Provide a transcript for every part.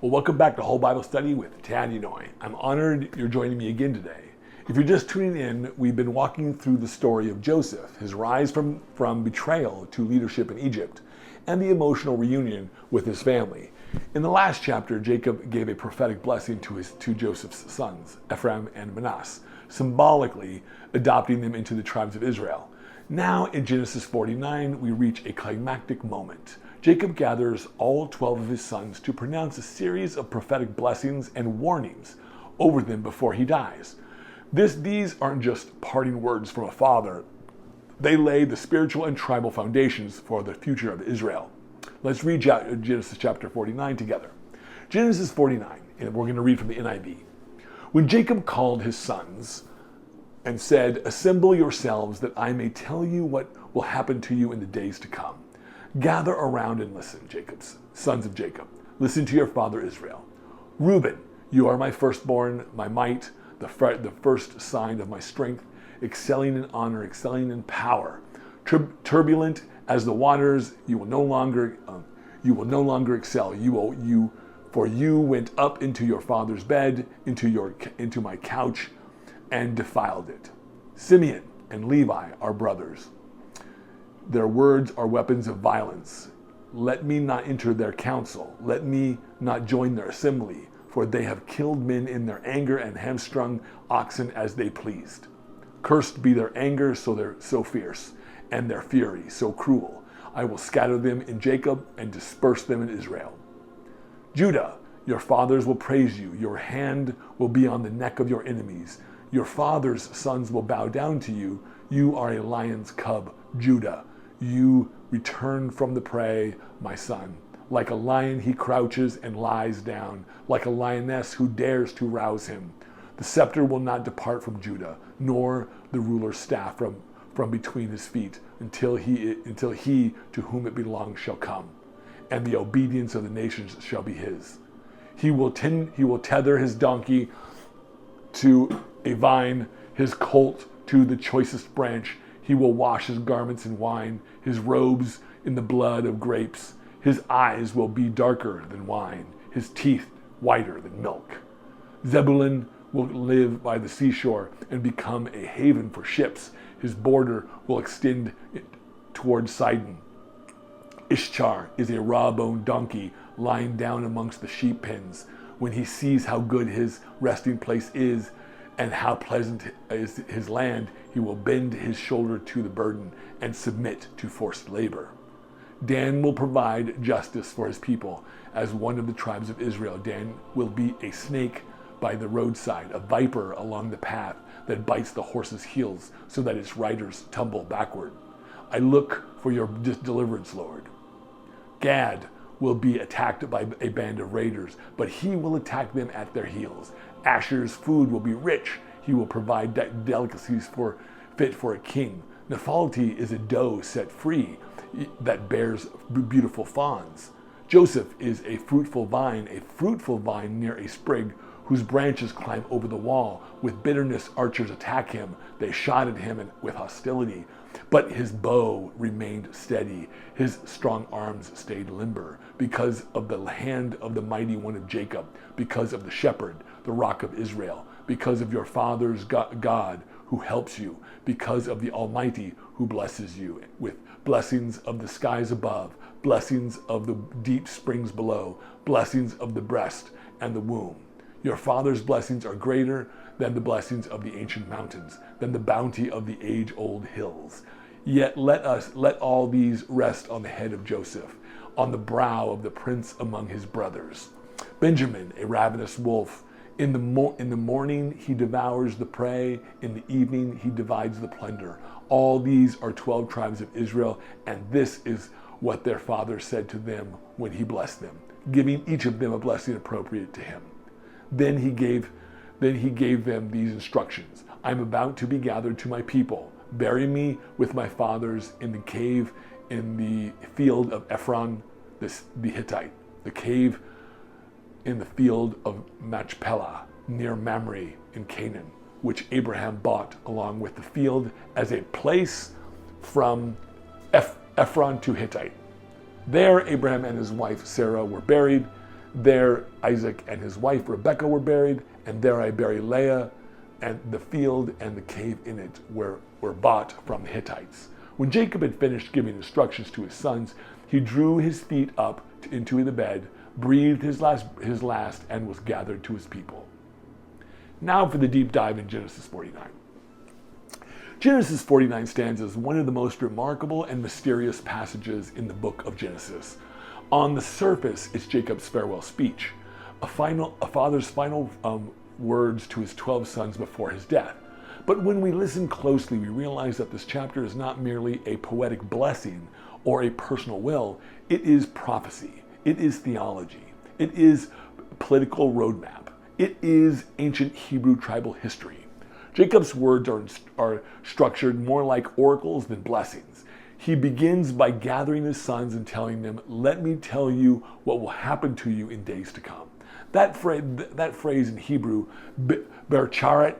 Well, welcome back to Whole Bible Study with Tanya Noy. I'm honored you're joining me again today. If you're just tuning in, we've been walking through the story of Joseph, his rise from betrayal to leadership in Egypt, and the emotional reunion with his family. In the last chapter, Jacob gave a prophetic blessing to Joseph's sons, Ephraim and Manasseh, symbolically adopting them into the tribes of Israel. Now in Genesis 49, we reach a climactic moment. Jacob gathers all 12 of his sons to pronounce a series of prophetic blessings and warnings over them before he dies. These aren't just parting words from a father. They lay the spiritual and tribal foundations for the future of Israel. Let's read Genesis chapter 49 together. Genesis 49, and we're going to read from the NIV. When Jacob called his sons and said, "Assemble yourselves that I may tell you what will happen to you in the days to come. Gather around and listen, sons of Jacob. Listen to your father Israel. Reuben, you are my firstborn, my might, the first sign of my strength, excelling in honor, excelling in power. Turbulent as the waters, you will no longer excel. For you went up into your father's bed, into my couch, and defiled it. Simeon and Levi are brothers. Their words are weapons of violence. Let me not enter their council. Let me not join their assembly, for they have killed men in their anger and hamstrung oxen as they pleased. Cursed be their anger, so fierce, and their fury so cruel. I will scatter them in Jacob and disperse them in Israel. Judah, your fathers will praise you. Your hand will be on the neck of your enemies. Your father's sons will bow down to you. You are a lion's cub, Judah. You return from the prey, my son. Like a lion he crouches and lies down, like a lioness who dares to rouse him. The scepter will not depart from Judah, nor the ruler's staff from between his feet, until he to whom it belongs shall come, and the obedience of the nations shall be his. He will tether his donkey to a vine, his colt to the choicest branch. He will wash his garments in wine, his robes in the blood of grapes. His eyes will be darker than wine, his teeth whiter than milk. Zebulun will live by the seashore and become a haven for ships. His border will extend toward Sidon. Ishchar is a raw-boned donkey lying down amongst the sheep pens. When he sees how good his resting place is and how pleasant is his land, he will bend his shoulder to the burden and submit to forced labor. Dan will provide justice for his people. As one of the tribes of Israel, Dan will be a snake by the roadside, a viper along the path that bites the horse's heels so that its riders tumble backward. I look for your deliverance, Lord. Gad will be attacked by a band of raiders, but he will attack them at their heels. Asher's food will be rich. He will provide delicacies fit for a king. Naphtali is a doe set free that bears beautiful fawns. Joseph is a fruitful vine near a sprig whose branches climb over the wall. With bitterness, archers attack him. They shot at him with hostility, but his bow remained steady. His strong arms stayed limber because of the hand of the mighty one of Jacob, because of the shepherd, the rock of Israel, because of your father's God who helps you, because of the Almighty who blesses you with blessings of the skies above, blessings of the deep springs below, blessings of the breast and the womb. Your father's blessings are greater than the blessings of the ancient mountains, than the bounty of the age-old hills. Yet let all these rest on the head of Joseph, on the brow of the prince among his brothers. Benjamin, a ravenous wolf, in the morning he devours the prey, in the evening he divides the plunder. All these are 12 tribes of Israel, and this is what their father said to them when he blessed them, giving each of them a blessing appropriate to him. Then he gave them these instructions. I am about to be gathered to my people. Bury me with my fathers in the cave in the field of Ephron the Hittite, the cave in the field of Machpelah near Mamre in Canaan, which Abraham bought along with the field as a place from Ephron to Hittite. There Abraham and his wife Sarah were buried. There Isaac and his wife Rebekah were buried, and there I bury Leah, and the field and the cave in it were bought from the Hittites. When Jacob had finished giving instructions to his sons, he drew his feet up into the bed, breathed his last, and was gathered to his people. Now for the deep dive in Genesis 49. Genesis 49 stands as one of the most remarkable and mysterious passages in the book of Genesis. On the surface, it's Jacob's farewell speech, a father's final words to his 12 sons before his death. But when we listen closely, we realize that this chapter is not merely a poetic blessing or a personal will. It is prophecy. It is theology. It is political roadmap. It is ancient Hebrew tribal history. Jacob's words are structured more like oracles than blessings. He begins by gathering his sons and telling them, "Let me tell you what will happen to you in days to come." That phrase in Hebrew, Batcharet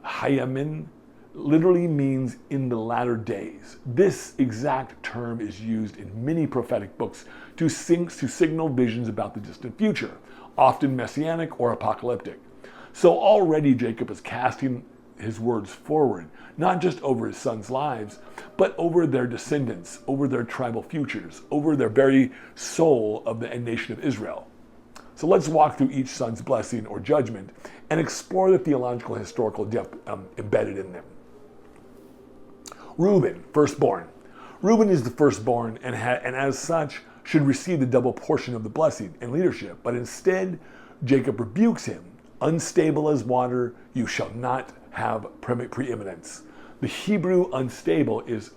Hayamin, literally means in the latter days. This exact term is used in many prophetic books to signal visions about the distant future, often messianic or apocalyptic. So already Jacob is casting his words forward, not just over his sons' lives, but over their descendants, over their tribal futures, over their very soul of the nation of Israel. So let's walk through each son's blessing or judgment and explore the theological and historical depth embedded in them. Reuben, firstborn. Reuben is the firstborn and as such should receive the double portion of the blessing and leadership, but instead Jacob rebukes him. Unstable as water, you shall not have preeminence. The Hebrew unstable is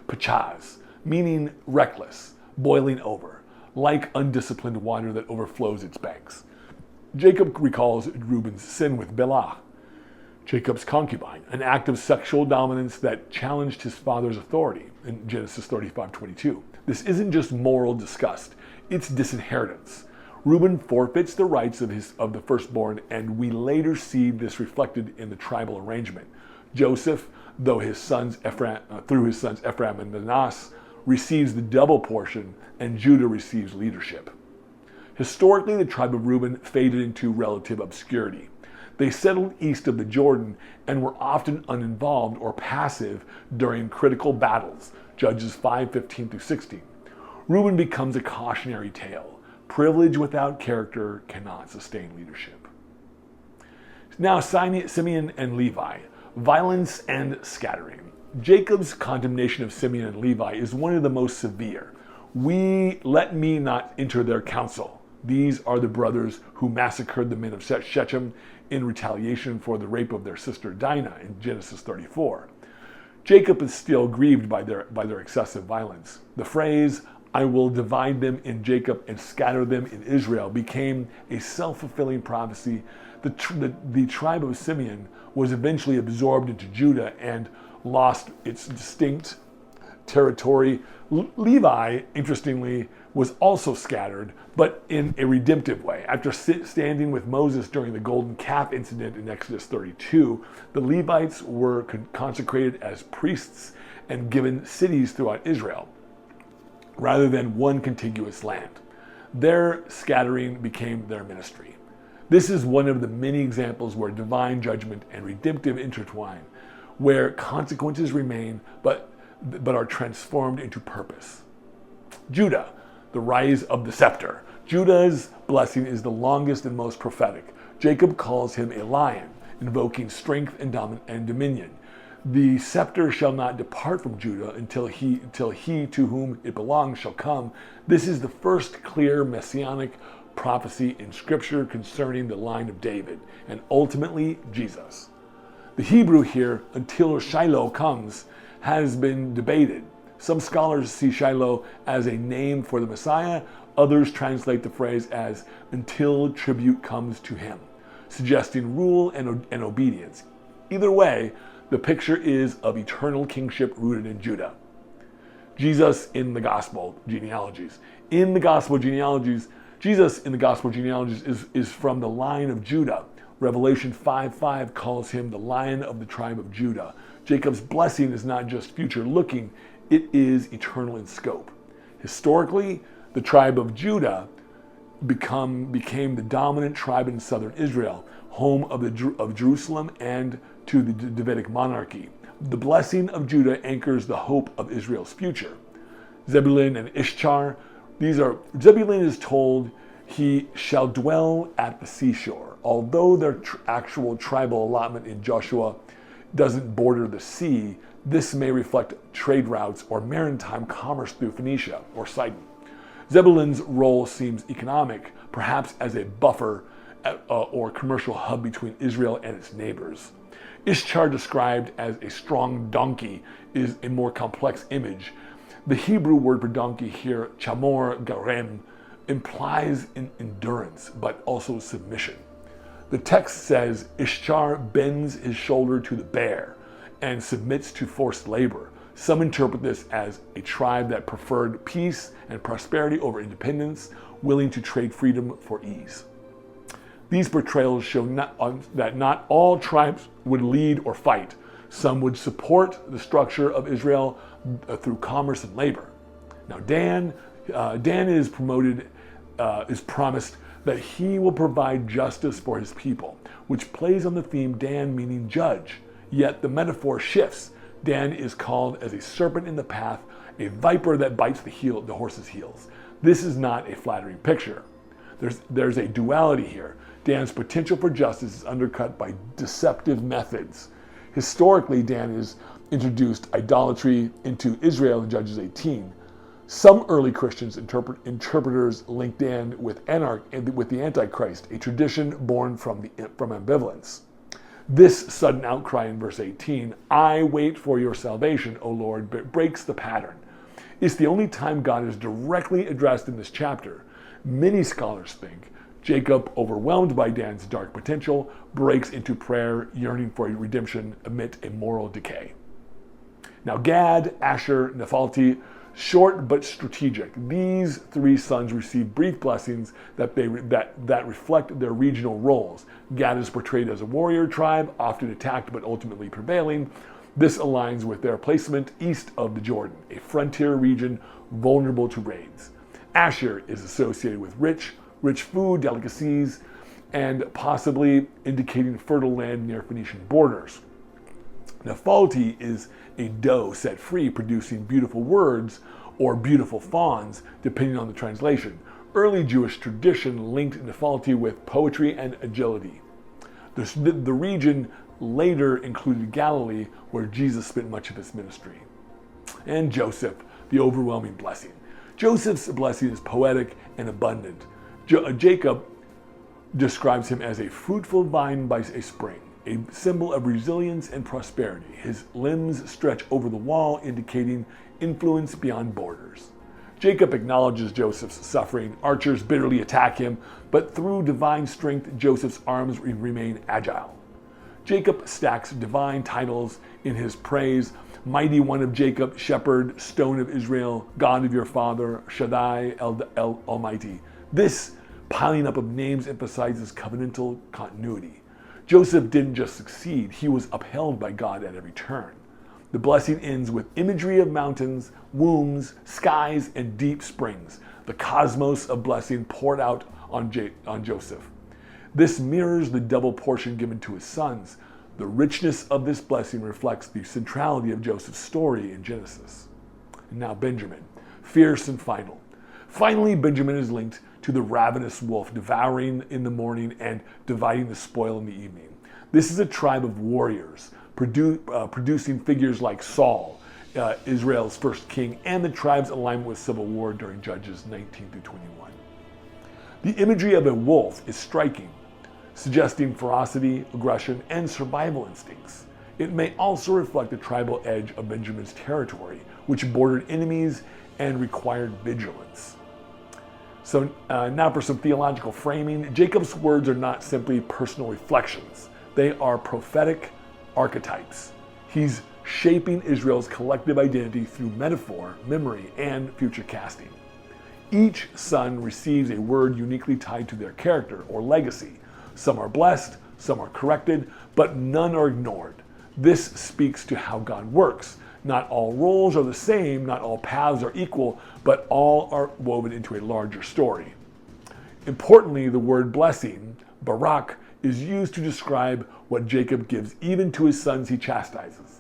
pachaz, meaning reckless, boiling over, like undisciplined water that overflows its banks. Jacob recalls Reuben's sin with Bilhah, Jacob's concubine, an act of sexual dominance that challenged his father's authority in Genesis 35:22. This isn't just moral disgust, it's disinheritance. Reuben forfeits the rights of the firstborn, and we later see this reflected in the tribal arrangement. Joseph, through his sons Ephraim and Manasseh, receives the double portion, and Judah receives leadership. Historically, the tribe of Reuben faded into relative obscurity. They settled east of the Jordan and were often uninvolved or passive during critical battles, Judges 5:15-16. Reuben becomes a cautionary tale. Privilege without character cannot sustain leadership. Now, Simeon and Levi, violence and scattering. Jacob's condemnation of Simeon and Levi is one of the most severe. Let me not enter their council. These are the brothers who massacred the men of Shechem in retaliation for the rape of their sister Dinah in Genesis 34. Jacob is still grieved by their excessive violence. The phrase, "I will divide them in Jacob and scatter them in Israel," became a self-fulfilling prophecy. The tribe of Simeon was eventually absorbed into Judah and lost its distinct territory. Levi, interestingly, was also scattered, but in a redemptive way. After standing with Moses during the golden calf incident in Exodus 32, the Levites were consecrated as priests and given cities throughout Israel, rather than one contiguous land. Their scattering became their ministry. This is one of the many examples where divine judgment and redemptive intertwine, where consequences remain but are transformed into purpose. Judah, the rise of the scepter. Judah's blessing is the longest and most prophetic. Jacob calls him a lion, invoking strength and dominion. The scepter shall not depart from Judah until he to whom it belongs shall come. This is the first clear messianic prophecy in Scripture concerning the line of David and ultimately Jesus. The Hebrew here, until Shiloh comes, has been debated. Some scholars see Shiloh as a name for the Messiah. Others translate the phrase as until tribute comes to him, suggesting rule and obedience. Either way, the picture is of eternal kingship rooted in Judah. Jesus in the gospel genealogies. Jesus in the gospel genealogies is from the line of Judah. Revelation 5:5 calls him the Lion of the tribe of Judah. Jacob's blessing is not just future looking, it is eternal in scope. Historically, The tribe of Judah became the dominant tribe in southern Israel, home of Jerusalem and to the Davidic monarchy. The blessing of Judah anchors the hope of Israel's future. Zebulun and Issachar, Zebulun is told he shall dwell at the seashore. Although their actual tribal allotment in Joshua doesn't border the sea, this may reflect trade routes or maritime commerce through Phoenicia or Sidon. Zebulun's role seems economic, perhaps as a buffer or commercial hub between Israel and its neighbors. Issachar, described as a strong donkey, is a more complex image. The Hebrew word for donkey here, chamor garem, implies endurance, but also submission. The text says Issachar bends his shoulder to the bear and submits to forced labor. Some interpret this as a tribe that preferred peace and prosperity over independence, willing to trade freedom for ease. These portrayals show that not all tribes would lead or fight. Some would support the structure of Israel through commerce and labor. Now Dan is promised that he will provide justice for his people, which plays on the theme Dan meaning judge. Yet the metaphor shifts. Dan is called as a serpent in the path, a viper that bites the horse's heels. This is not a flattering picture. There's a duality here. Dan's potential for justice is undercut by deceptive methods. Historically, Dan has introduced idolatry into Israel in Judges 18. Some early Christians interpreters link Dan with the Antichrist, a tradition born from ambivalence. This sudden outcry in verse 18, "I wait for your salvation, O Lord," breaks the pattern. It's the only time God is directly addressed in this chapter. Many scholars think Jacob, overwhelmed by Dan's dark potential, breaks into prayer, yearning for redemption amid a moral decay. Now Gad, Asher, Naphtali, short but strategic. These three sons receive brief blessings that reflect their regional roles. Gad is portrayed as a warrior tribe, often attacked but ultimately prevailing. This aligns with their placement east of the Jordan, a frontier region vulnerable to raids. Asher is associated with rich food, delicacies, and possibly indicating fertile land near Phoenician borders. Naphtali is a doe set free, producing beautiful words or beautiful fawns, depending on the translation. Early Jewish tradition linked Naphtali with poetry and agility. The region later included Galilee, where Jesus spent much of his ministry. And Joseph, the overwhelming blessing. Joseph's blessing is poetic and abundant. Jacob describes him as a fruitful vine by a spring, a symbol of resilience and prosperity. His limbs stretch over the wall, indicating influence beyond borders. Jacob acknowledges Joseph's suffering. Archers bitterly attack him, but through divine strength, Joseph's arms remain agile. Jacob stacks divine titles in his praise: Mighty One of Jacob, Shepherd, Stone of Israel, God of your father, Shaddai, El Almighty. This piling up of names emphasizes covenantal continuity. Joseph didn't just succeed, he was upheld by God at every turn. The blessing ends with imagery of mountains, wombs, skies, and deep springs, the cosmos of blessing poured out on Joseph. This mirrors the double portion given to his sons. The richness of this blessing reflects the centrality of Joseph's story in Genesis. And now Benjamin, fierce and final. Finally, Benjamin is linked to the ravenous wolf, devouring in the morning and dividing the spoil in the evening. This is a tribe of warriors, producing figures like Saul, Israel's first king, and the tribe's alignment with civil war during Judges 19 through 21. The imagery of a wolf is striking, suggesting ferocity, aggression, and survival instincts. It may also reflect the tribal edge of Benjamin's territory, which bordered enemies and required vigilance. So now for some theological framing. Jacob's words are not simply personal reflections. They are prophetic archetypes. He's shaping Israel's collective identity through metaphor, memory, and future casting. Each son receives a word uniquely tied to their character or legacy. Some are blessed, some are corrected, but none are ignored. This speaks to how God works. Not all roles are the same, not all paths are equal, but all are woven into a larger story. Importantly, the word blessing, barak, is used to describe what Jacob gives even to his sons he chastises.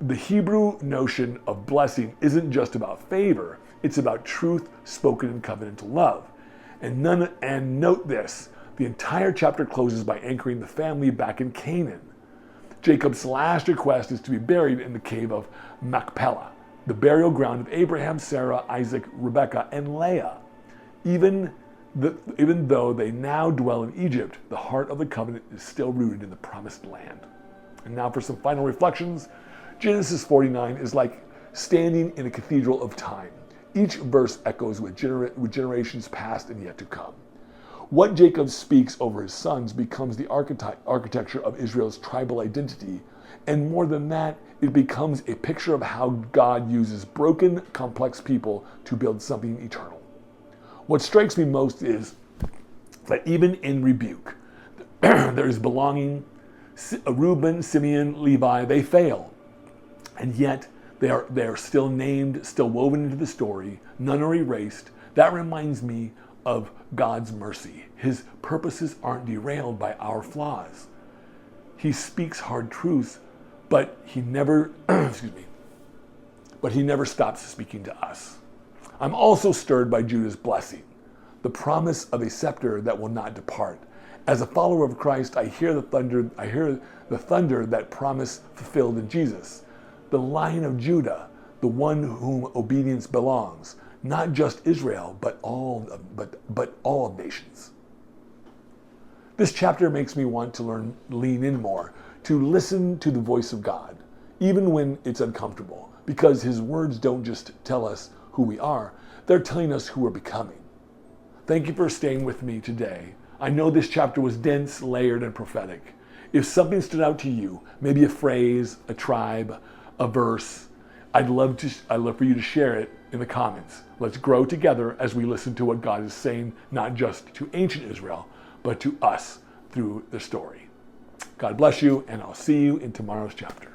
The Hebrew notion of blessing isn't just about favor, it's about truth spoken in covenantal love. And note this, the entire chapter closes by anchoring the family back in Canaan. Jacob's last request is to be buried in the cave of Machpelah, the burial ground of Abraham, Sarah, Isaac, Rebekah, and Leah. Even though they now dwell in Egypt, the heart of the covenant is still rooted in the promised land. And now for some final reflections. Genesis 49 is like standing in a cathedral of time. Each verse echoes with generations past and yet to come. What Jacob speaks over his sons becomes the architecture of Israel's tribal identity, and more than that, it becomes a picture of how God uses broken, complex people to build something eternal. What strikes me most is that even in rebuke, there is belonging. Reuben, Simeon, Levi, they fail, and yet they are still named, still woven into the story. None are erased. That reminds me of God's mercy. His purposes aren't derailed by our flaws. He speaks hard truths, but he never, but he never stops speaking to us. I'm also stirred by Judah's blessing, the promise of a scepter that will not depart. As a follower of Christ, I hear the thunder that promise fulfilled in Jesus. The Lion of Judah, the one whom obedience belongs, not just Israel, but all of nations. This chapter makes me want to lean in more, to listen to the voice of God, even when it's uncomfortable, because his words don't just tell us who we are, they're telling us who we're becoming. Thank you for staying with me today. I know this chapter was dense, layered, and prophetic. If something stood out to you, maybe a phrase, a tribe, a verse, I'd love for you to share it in the comments. Let's grow together as we listen to what God is saying, not just to ancient Israel, but to us through the story. God bless you, and I'll see you in tomorrow's chapter.